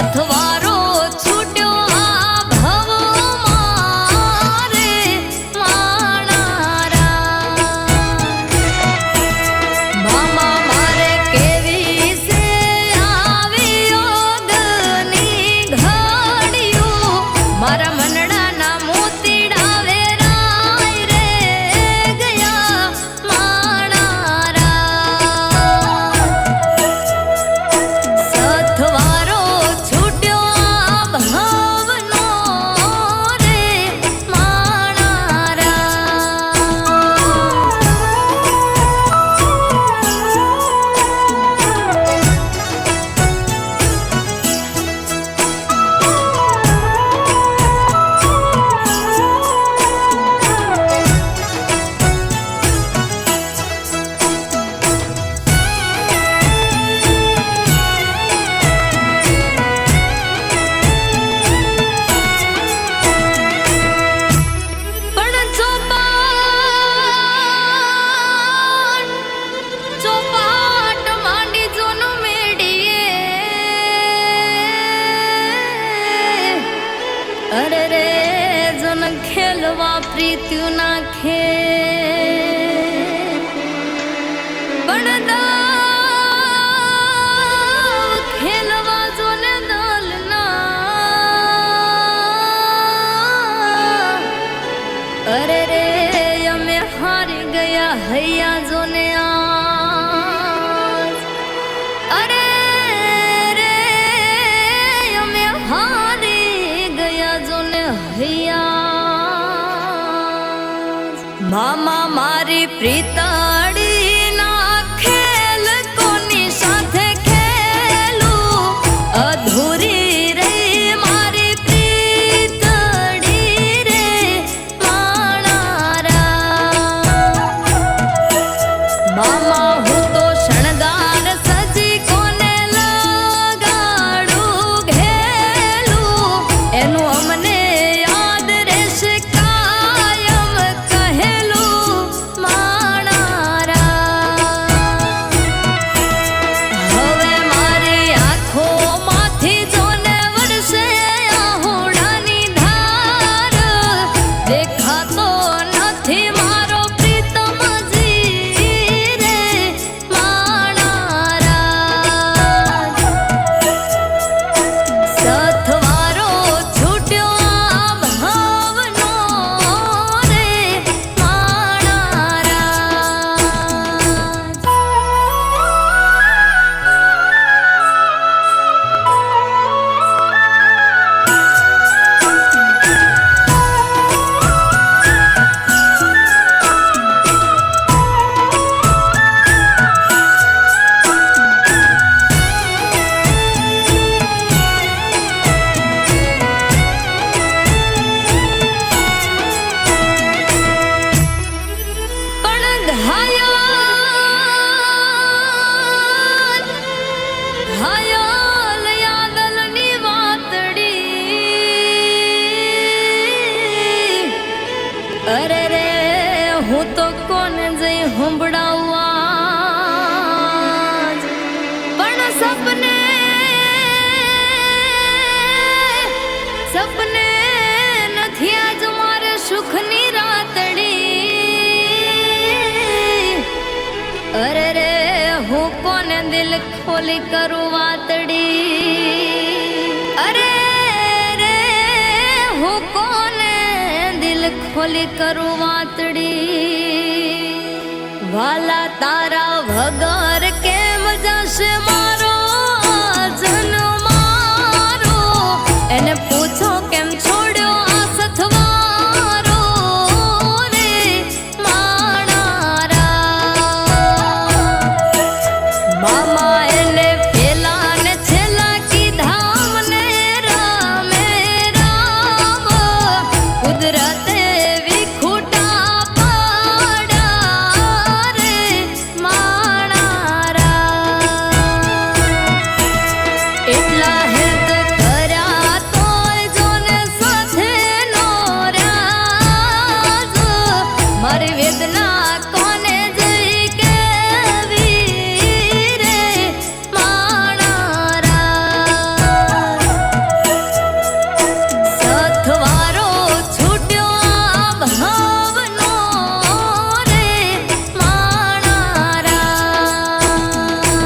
સથવારો છૂટ્યો આ ભવમાં રે માણારા મામા મારે કેવી છે આવી યોગની ઘડિયું મારા મનડાના મોતીડા વેરાય રે ગયા માણારા સથવારો છૂટ્યો આ ભવનો રે માણારા પણ ચોપાટ માંડી જોનો મેડીએ અરે રે જન ખેલવા પ્રીત્યુ નાખે પણ ખેલવા જોને દલના અરે રે અમે હારી ગયા હૈયા જોને આજ અરે રે અમે હારી ગયા જોને હૈયા મામા મારી પ્રીતડી ના ખેલ કોની સાથે ખેલું અધૂરી રહી મારી પ્રીતડી રે મામા હું તો શણગાર સજી કોને લગાડું ઘેલું એનું અમને યાદ રહેશે કાયમ કહેલું માણારા હવે મારી આંખોમાંથી જોને વરસે આહુડાની ધાર દેખાતો નથી મારો પ્રીતમજી રે માણારા સથવારો છૂટ્યો આ ભવનો રે પણ ઘાયલ યાદલની વાતડી અરે રે હું તો કોને જઈ સંભળાવવા પણ સપને નથી આજ મારે સુખની રાતડી અરે રે હું કોને દિલ ખોલી કરું વાતડી અરે રે હું કોને દિલ ખોલી કરું વાતડી વાલા તારા વગર કેમ જશે મારો જન્મારો એને પૂછો કેમ છોડ્યો આ સથવારો રે માણારા મામા